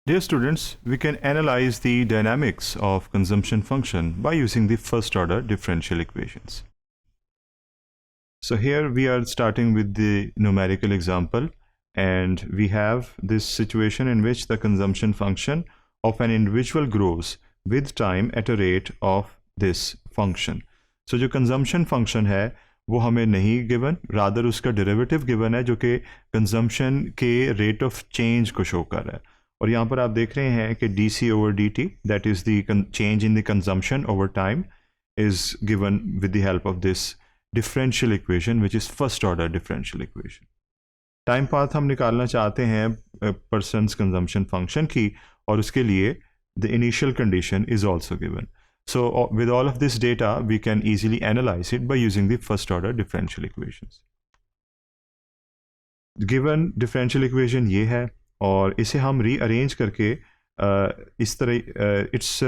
Dear students, we can analyze the dynamics of consumption function by using the first order differential equations. So here we are starting with the numerical example, and we have this situation in which the consumption function of an individual grows with time at a rate of this function. So जो consumption function है वो हमें नहीं given, rather उसका derivative given है जो कि consumption के rate of change को show कर रहा है. और यहाँ पर आप देख रहे हैं कि dc over dt, that is the change in the consumption over time, is given with the help of this differential equation, which is first order differential equation. Time path हम निकालना चाहते हैं पर्सनस कंजम्पशन फंक्शन की, और उसके लिए the initial condition is also given. So with all of this data we can easily analyse it by using the first order differential equations. Given differential equation ये है, और इसे हम रीअरेंज करके इस तरह it's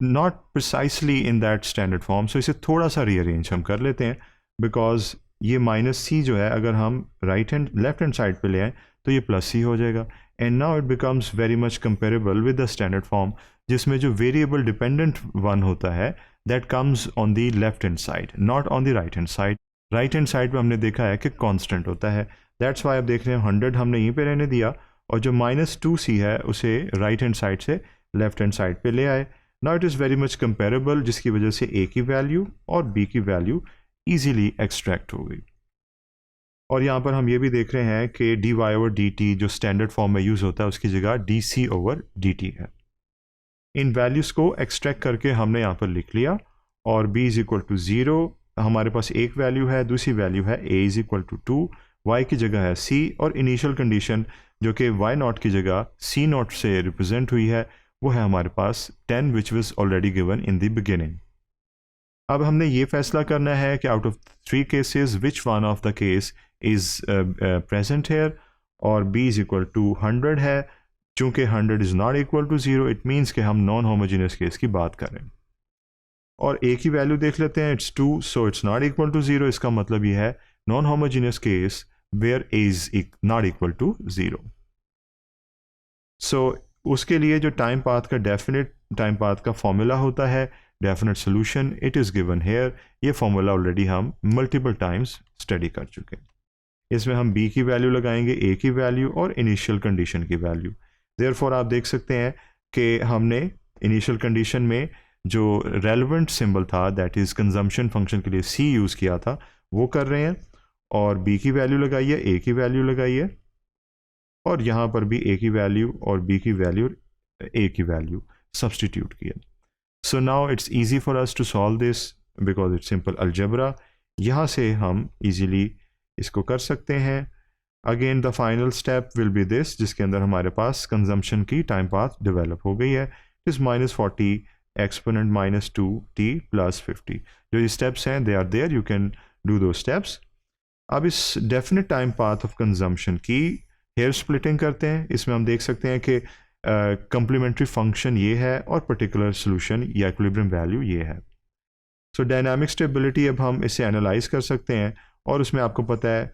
not precisely in that standard form, so इसे थोड़ा सा रीअरेंज हम कर लेते हैं, बिकॉज ये माइनस सी जो है अगर हम लेफ्ट हैंड साइड पे ले आए तो ये प्लस सी हो जाएगा. And now it becomes very much comparable with the standard form, जिसमें जो वेरिएबल डिपेंडेंट वन होता है that comes on the left hand side, not on the right hand side. Right hand side पे हमने देखा है कि कांस्टेंट होता है, दैट्स वाई आप देख रहे हैं 100 हमने यहीं पे रहने दिया, और जो -2c है उसे राइट हैंड साइड से लेफ्ट हैंड साइड पे ले आए. Now it is very much comparable, जिसकी वजह से a की वैल्यू और b की वैल्यू ईजीली एक्सट्रैक्ट हो गई. और यहाँ पर हम ये भी देख रहे हैं कि dy ओवर dt जो स्टैंडर्ड फॉर्म में यूज़ होता है उसकी जगह dc ओवर dt है. इन वैल्यूज़ को एक्सट्रैक्ट करके हमने यहाँ पर लिख लिया, और b इज़ इक्वल टू 0, हमारे पास एक वैल्यू है, दूसरी वैल्यू है a is equal to 2, y की जगह है c, और इनिशियल कंडीशन जो कि y नॉट की जगह c नॉट से रिप्रेजेंट हुई है वो है हमारे पास 10, which was already given in the beginning. अब हमने ये फैसला करना है कि out of 3 cases which one of the case is present here, और b इज़ इक्वल टू 100 है. चूँकि 100 is not equal to 0, it means कि हम नॉन होमोजीनियस केस की बात करें. और a की वैल्यू देख लेते हैं, it's 2, so it's not equal to 0. इसका मतलब ये है non homogeneous case where a is not equal to 0. So उसके लिए जो टाइम पाथ का डेफिनेट टाइम पाथ का फॉर्मूला होता है, definite solution, it is given here. ये फॉर्मूला ऑलरेडी हम मल्टीपल टाइम्स स्टडी कर चुके हैं. इसमें हम b की वैल्यू लगाएंगे, a की वैल्यू और इनिशियल कंडीशन की वैल्यू. देयरफॉर आप देख सकते हैं कि हमने इनिशियल कंडीशन में जो रेलेवेंट सिंबल था, दैट इज़ कंजम्पशन फंक्शन के लिए c यूज़ किया था, वो कर रहे हैं, और b की वैल्यू लगाइए, a की वैल्यू लगाइए, और यहाँ पर भी a की वैल्यू और b की वैल्यू, a की वैल्यू सब्सटीट्यूट किया. So now it's easy for us to solve this because it's simple algebra. यहाँ से हम इजीली इसको कर सकते हैं. Again the final step will be this, जिसके अंदर हमारे पास कंजम्पशन की टाइम पाथ डेवलप हो गई है. इस -40 एक्सपोनेंट -2t + 50. जो ये स्टेप्स हैं they are there, you can do दो स्टेप्स. अब इस definite time path of consumption की हेयर स्प्लिटिंग करते हैं. इसमें हम देख सकते हैं कि कंप्लीमेंट्री फंक्शन ये है और पर्टिकुलर सोल्यूशन या इक्विलिब्रियम वैल्यू ये है. सो डायनामिक स्टेबिलिटी अब हम इसे एनालाइज कर सकते हैं, और उसमें आपको पता है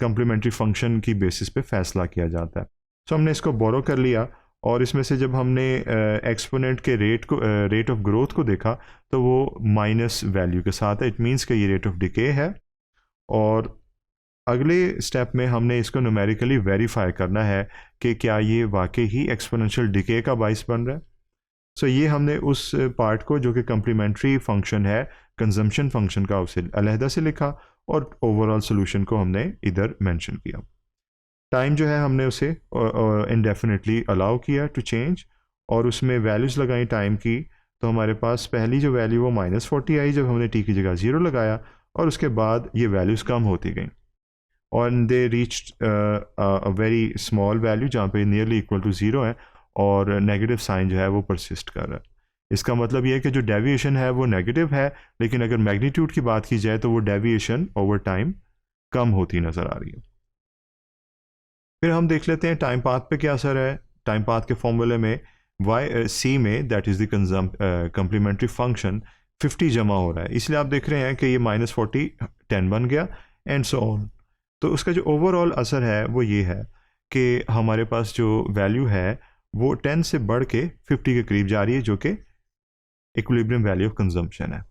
कंप्लीमेंट्री फंक्शन की बेसिस पे फैसला किया जाता है. सो हमने इसको बोरो कर लिया, और इसमें से जब हमने एक्सपोनेंट के रेट ऑफ ग्रोथ को देखा तो वो माइनस वैल्यू के साथ है. इट मीन्स कि ये रेट ऑफ डिके है, और अगले स्टेप में हमने इसको न्यूमेरिकली वेरीफाई करना है कि क्या ये वाकई ही एक्सपोनेंशियल डिके का बाइस बन रहा है. सो ये हमने उस पार्ट को जो कि कम्प्लीमेंट्री फंक्शन है कंजम्पशन फंक्शन का, उसे अलहदा से लिखा, और ओवरऑल सोल्यूशन को हमने इधर मेंशन किया. टाइम जो है हमने उसे इंडेफिनिटली अलाउ किया टू चेंज, और उसमें वैल्यूज़ लगाई टाइम की. तो हमारे पास पहली जो वैल्यू वो -40 आई जब हमने t की जगह 0 लगाया, और उसके बाद ये वैल्यूज़ कम होती गई, और they reached a very small value जहाँ पे नियरली इक्वल टू 0 है, और नेगेटिव साइन जो है वो परसिस्ट कर रहा है. इसका मतलब ये है कि जो डेविएशन है वो नेगेटिव है, लेकिन अगर मैग्नीट्यूड की बात की जाए तो वो डेविएशन ओवर टाइम कम होती नज़र आ रही है. फिर हम देख लेते हैं टाइम पाथ पे क्या असर है. टाइम पाथ के फॉर्मूले में c में, that is the complementary function, 50 जमा हो रहा है, इसलिए आप देख रहे हैं कि ये -40 10 बन गया, एंड सो ऑन. तो उसका जो ओवरऑल असर है वो ये है कि हमारे पास जो वैल्यू है वो 10 से बढ़ के 50 के करीब जा रही है, जो कि इक्विलिब्रियम वैल्यू ऑफ कंजम्पशन है।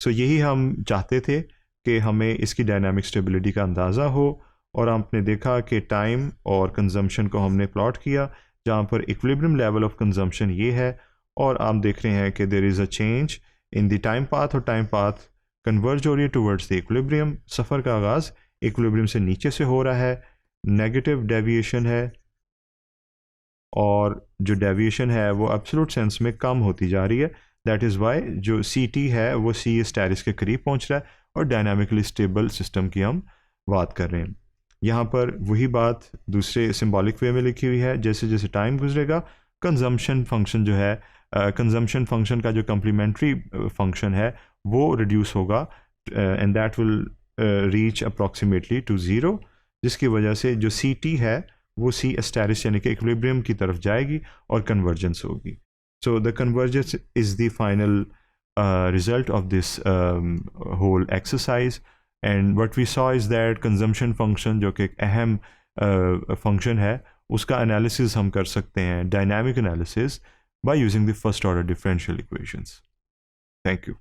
सो यही हम चाहते थे कि हमें इसकी डायनामिक स्टेबिलिटी का अंदाज़ा हो, और आपने देखा कि टाइम और कंजम्पशन को हमने प्लॉट किया, जहाँ पर इक्विलिब्रियम लेवल ऑफ कंजम्पशन ये है, और आप देख रहे हैं कि there is a change in the time path, और टाइम पाथ कन्वर्ज हो रही है टुवर्ड्स द इक्विलिब्रियम। सफ़र का आगाज़ इक्विलिब्रियम से नीचे से हो रहा है, नेगेटिव डेविएशन है, और जो डेविएशन है वो एब्सोल्यूट सेंस में कम होती जा रही है। दैट इज़ वाई जो CT है वो C स्टेरिस के करीब पहुंच रहा है, और डायनामिकली स्टेबल सिस्टम की हम बात कर रहे हैं। यहाँ पर वही बात दूसरे सिंबॉलिक वे में लिखी हुई है, जैसे जैसे टाइम गुजरेगा कंजम्पशन फंक्शन जो है, कंजम्पशन फंक्शन का जो कम्प्लीमेंट्री फंक्शन है वो रिड्यूस होगा, and that will reach approximately to zero, जिसकी वजह से जो CT है वो C स्टेरिस यानी कि इक्विलिब्रियम की तरफ जाएगी और कन्वर्जेंस होगी। So the convergence is the final result of this whole exercise, and what we saw is that consumption function जो कि एक अहम function है, उसका analysis हम कर सकते हैं, dynamic analysis, by using the first order differential equations. Thank you.